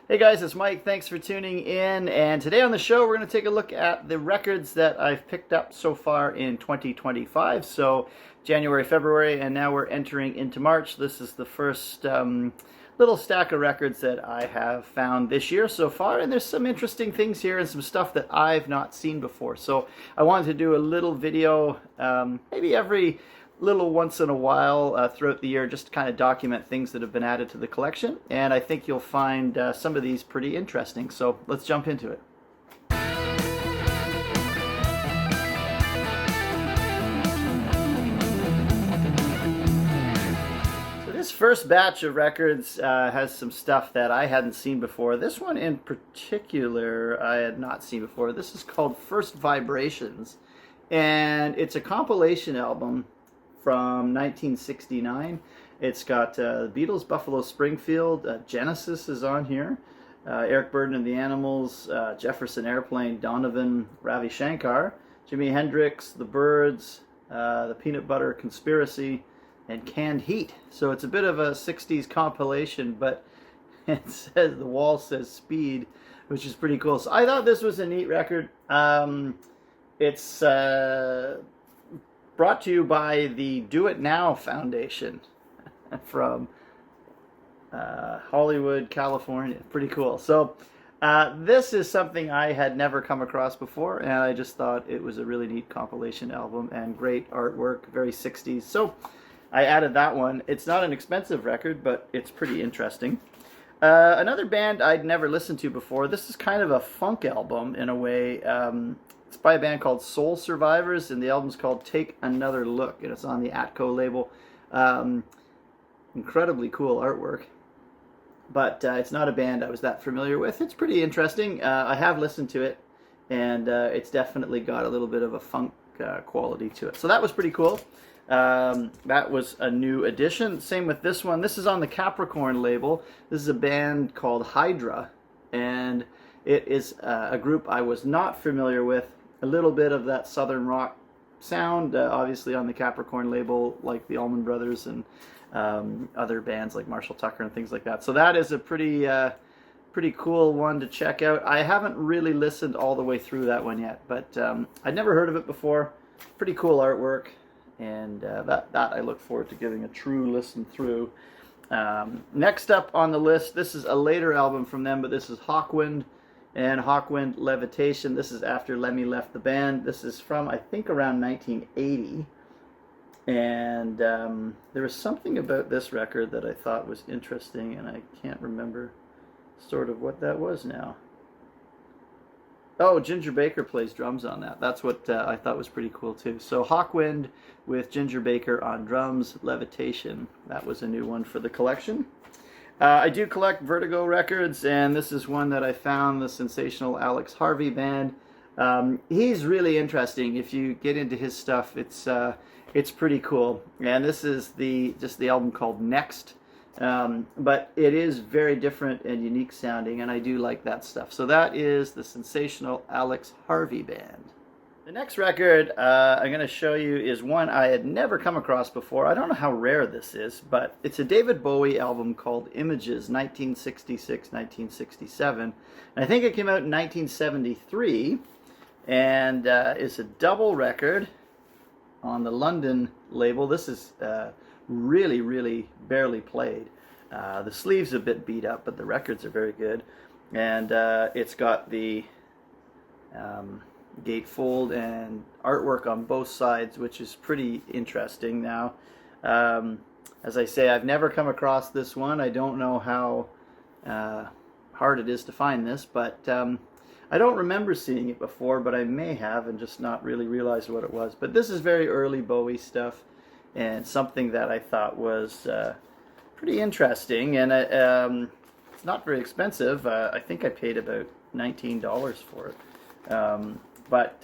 Hey guys, it's Mike. Thanks for tuning in. And today on the show, we're going to take a look at the records that I've picked up so far in 2025. So January, February, and now we're entering into March. This is the first little stack of records that I have found this year so far. And there's some interesting things here and some stuff that I've not seen before. So I wanted to do a little video, maybe every little once in a while throughout the year, just to kind of document things that have been added to the collection, and I think you'll find some of these pretty interesting. So let's jump into it. So this first batch of records has some stuff that I hadn't seen before. This one in particular I had not seen before. This is called First Vibrations, and it's a compilation album from 1969. It's got the Beatles, Buffalo Springfield, Genesis is on here, Eric Burdon and the Animals, Jefferson Airplane, Donovan, Ravi Shankar, Jimi Hendrix, The Byrds, the Peanut Butter Conspiracy, and Canned Heat. So it's a bit of a 60s compilation, but it says, the wall says Speed, which is pretty cool. So I thought this was a neat record. It's brought to you by the Do It Now Foundation from Hollywood, California. Pretty cool. So this is something I had never come across before, and I just thought it was a really neat compilation album and great artwork, very 60s. So I added that one. It's not an expensive record, but it's pretty interesting. Another band I'd never listened to before. This is kind of a funk album in a way. It's by a band called Soul Survivors, and the album's called Take Another Look, and it's on the Atco label. Incredibly cool artwork, but it's not a band I was that familiar with. It's pretty interesting. I have listened to it, and it's definitely got a little bit of a funk quality to it. So that was pretty cool. That was a new addition. Same with this one. This is on the Capricorn label. This is a band called Hydra, and it is a group I was not familiar with. A little bit of that southern rock sound, obviously on the Capricorn label, like the Allman Brothers and other bands like Marshall Tucker and things like that. So that is a pretty cool one to check out. I haven't really listened all the way through that one yet, but I'd never heard of it before. Pretty cool artwork, and that I look forward to giving a true listen through. Next up on the list, this is a later album from them, but this is Hawkwind and Hawkwind Levitation. This is after Lemmy left the band. This is from, I think, around 1980. And there was something about this record that I thought was interesting, and I can't remember sort of what that was now. Oh, Ginger Baker plays drums on that. That's what I thought was pretty cool too. So Hawkwind with Ginger Baker on drums, Levitation. That was a new one for the collection. I do collect Vertigo records, and this is one that I found, the Sensational Alex Harvey Band. He's really interesting. If you get into his stuff, it's pretty cool. And this is just the album called Next, but it is very different and unique sounding, and I do like that stuff. So that is the Sensational Alex Harvey Band. The next record I'm going to show you is one I had never come across before. I don't know how rare this is, but it's a David Bowie album called Images, 1966-1967. And I think it came out in 1973, and it's a double record on the London label. This is really, really barely played. The sleeve's a bit beat up, but the records are very good. And it's got the gatefold and artwork on both sides, which is pretty interesting. Now, as I say, I've never come across this one. I don't know how hard it is to find this, but I don't remember seeing it before, but I may have and just not really realized what it was. But this is very early Bowie stuff, and something that I thought was pretty interesting, and it's not very expensive. I think I paid about $19 for it. But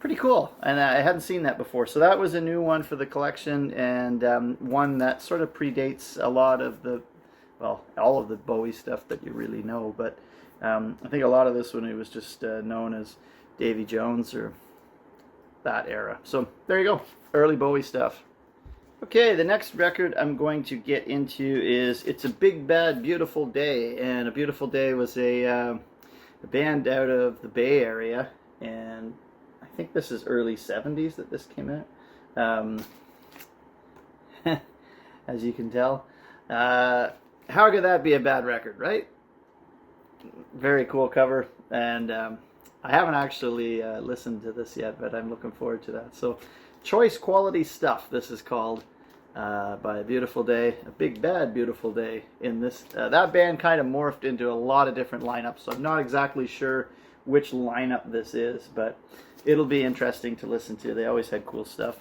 pretty cool, and I hadn't seen that before. So that was a new one for the collection, and one that sort of predates a lot of the, well, all of the Bowie stuff that you really know. But I think a lot of this one, it was just known as Davy Jones or that era. So there you go, early Bowie stuff. Okay, the next record I'm going to get into is It's a Big Bad Beautiful Day. And A Beautiful Day was a band out of the Bay Area. And I think this is early 70s that this came out. As you can tell. How could that be a bad record, right? Very cool cover. And I haven't actually listened to this yet, but I'm looking forward to that. So, Choice Quality Stuff, this is called, by A Beautiful Day, A Big Bad Beautiful Day. In this, that band kind of morphed into a lot of different lineups, so I'm not exactly sure which lineup this is, but it'll be interesting to listen to. They always had cool stuff.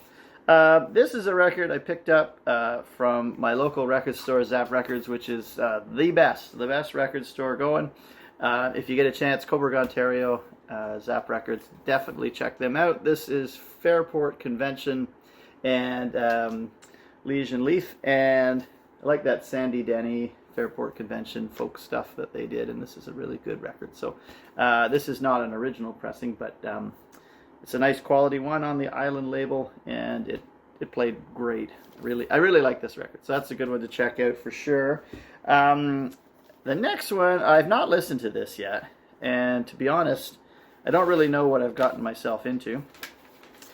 This is a record I picked up from my local record store, Zap Records, which is the best record store going. If you get a chance, Cobourg, Ontario, Zap Records, definitely check them out. This is Fairport Convention and Liege and Leaf, and I like that Sandy Denny Fairport Convention folk stuff that they did, and this is a really good record. So this is not an original pressing, but it's a nice quality one on the Island label, and it played great. I really like this record, so that's a good one to check out for sure. The next one, I've not listened to this yet, and to be honest, I don't really know what I've gotten myself into,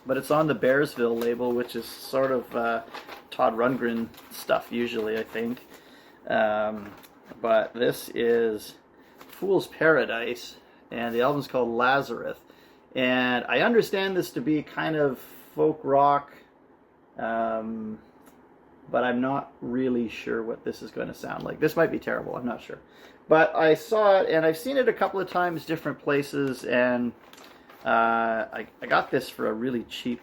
but it's on the Bearsville label, which is sort of Todd Rundgren stuff usually, I think. But this is Fool's Paradise, and the album's called Lazarus. And I understand this to be kind of folk rock, but I'm not really sure what this is going to sound like. This might be terrible, I'm not sure. But I saw it, and I've seen it a couple of times, different places, and I got this for a really cheap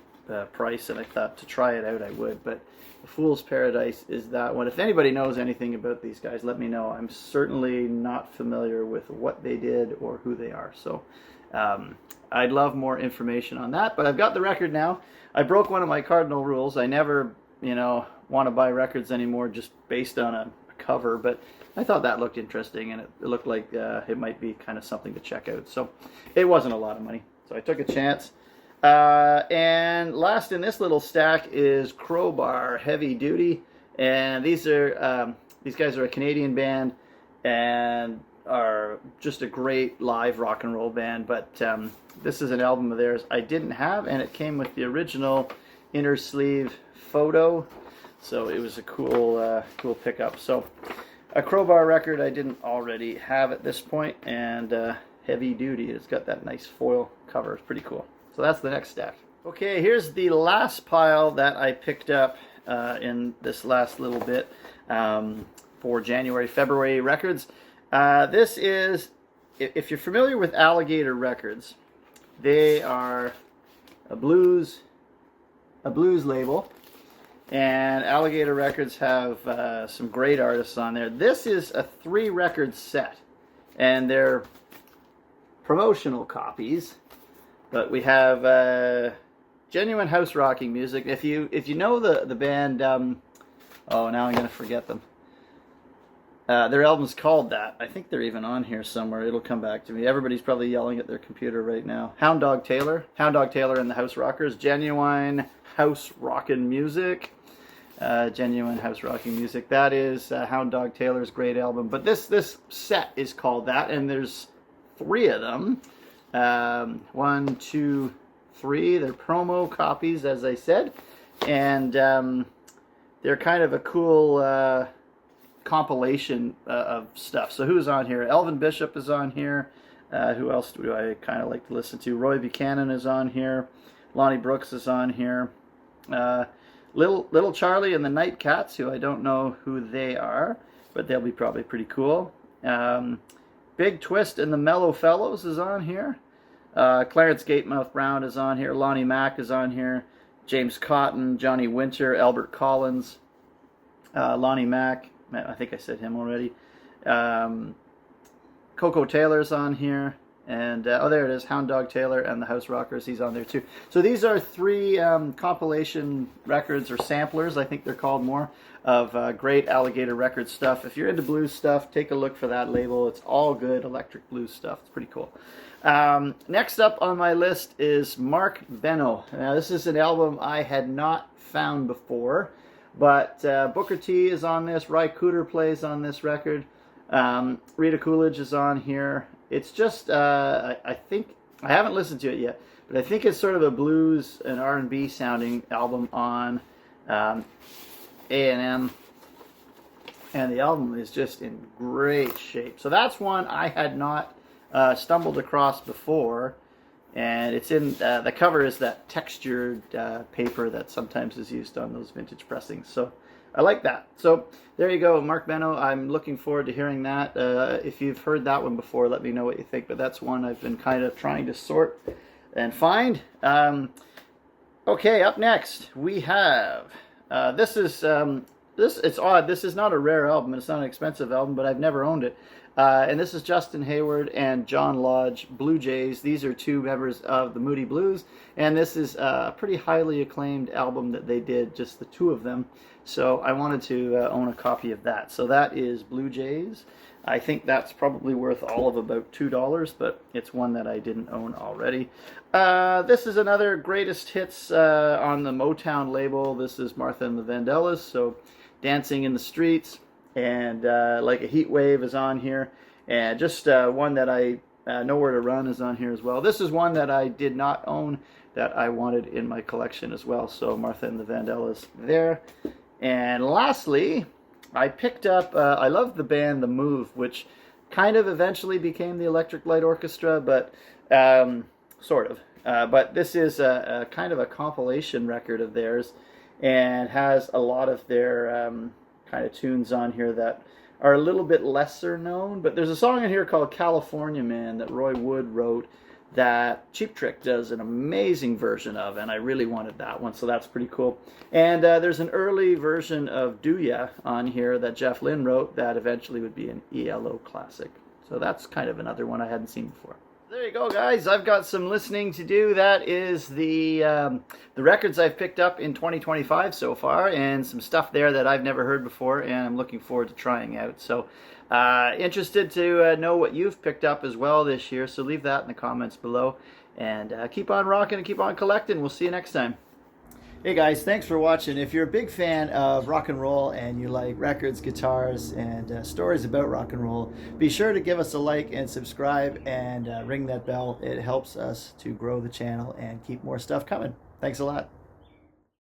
price, and I thought to try it out I would. But The Fool's Paradise is that one. If anybody knows anything about these guys, let me know. I'm certainly not familiar with what they did or who they are. So I'd love more information on that. But I've got the record now. I broke one of my cardinal rules. I never, want to buy records anymore just based on a cover. But I thought that looked interesting, and it looked like it might be kind of something to check out. So it wasn't a lot of money. So I took a chance. And last in this little stack is Crowbar Heavy Duty, and these guys are a Canadian band and are just a great live rock and roll band. But this is an album of theirs I didn't have, and it came with the original inner sleeve photo, so it was a cool pickup. So a Crowbar record I didn't already have at this point, and Heavy Duty. It's got that nice foil cover. It's pretty cool. So that's the next stack. Okay, here's the last pile that I picked up in this last little bit for January, February records. This is, if you're familiar with Alligator Records, they are a blues label, and Alligator Records have some great artists on there. This is a 3-record set, and they're promotional copies. But we have genuine house rocking music. If you know the band, oh, now I'm gonna forget them. Their album's called that. I think they're even on here somewhere. It'll come back to me. Everybody's probably yelling at their computer right now. Hound Dog Taylor and the House Rockers. Genuine house rocking music. Genuine house rocking music. That is Hound Dog Taylor's great album. But this set is called that, and there's 3 of them. 1, 2, 3. They're promo copies, as I said, and they're kind of a cool compilation of stuff. So who's on here? Elvin Bishop is on here. Who else do I kind of like to listen to? Roy Buchanan is on here. Lonnie Brooks is on here. Little Charlie and the Night Cats, who I don't know who they are, but they'll be probably pretty cool. Big Twist and the Mellow Fellows is on here. Clarence Gatemouth Brown is on here. Lonnie Mack is on here. James Cotton, Johnny Winter, Albert Collins, Lonnie Mack. I think I said him already. Coco Taylor's on here. And, oh, there it is, Hound Dog Taylor and the House Rockers. He's on there, too. So these are 3 compilation records, or samplers, I think they're called more, of great Alligator Record stuff. If you're into blues stuff, take a look for that label. It's all good electric blues stuff. It's pretty cool. Next up on my list is Mark Beno. Now, this is an album I had not found before. But Booker T is on this. Ry Cooder plays on this record. Rita Coolidge is on here. It's just, I think, I haven't listened to it yet, but I think it's sort of a blues and R&B sounding album on A&M. And the album is just in great shape. So that's one I had not stumbled across before. And it's in, the cover is that textured paper that sometimes is used on those vintage pressings. So I like that. So there you go, Mark Benno. I'm looking forward to hearing that. If you've heard that one before, let me know what you think. But that's one I've been kind of trying to sort and find. Okay, up next we have, this is, it's odd. This is not a rare album. It's not an expensive album, but I've never owned it. And this is Justin Hayward and John Lodge, Blue Jays. These are two members of the Moody Blues. And this is a pretty highly acclaimed album that they did, just the two of them. So I wanted to own a copy of that. So that is Blue Jays. I think that's probably worth all of about $2, but it's one that I didn't own already. This is another greatest hits on the Motown label. This is Martha and the Vandellas. So Dancing in the Streets and Like a Heat Wave is on here. And just one that I, Nowhere to Run is on here as well. This is one that I did not own that I wanted in my collection as well. So Martha and the Vandellas there. And lastly, I picked up, I love the band The Move, which kind of eventually became the Electric Light Orchestra, but sort of. But this is a kind of a compilation record of theirs and has a lot of their kind of tunes on here that are a little bit lesser known. But there's a song in here called California Man that Roy Wood wrote that Cheap Trick does an amazing version of, and I really wanted that one, so that's pretty cool. And there's an early version of Do Ya on here that Jeff Lynne wrote that eventually would be an ELO classic. So that's kind of another one I hadn't seen before. There you go, guys. I've got some listening to do. That is the records I've picked up in 2025 so far, and some stuff there that I've never heard before, and I'm looking forward to trying out. So interested to know what you've picked up as well this year, so leave that in the comments below. And keep on rocking and keep on collecting. We'll see you next time. Hey guys, thanks for watching. If you're a big fan of rock and roll and you like records, guitars, and stories about rock and roll, be sure to give us a like and subscribe and ring that bell. It helps us to grow the channel and keep more stuff coming. Thanks a lot.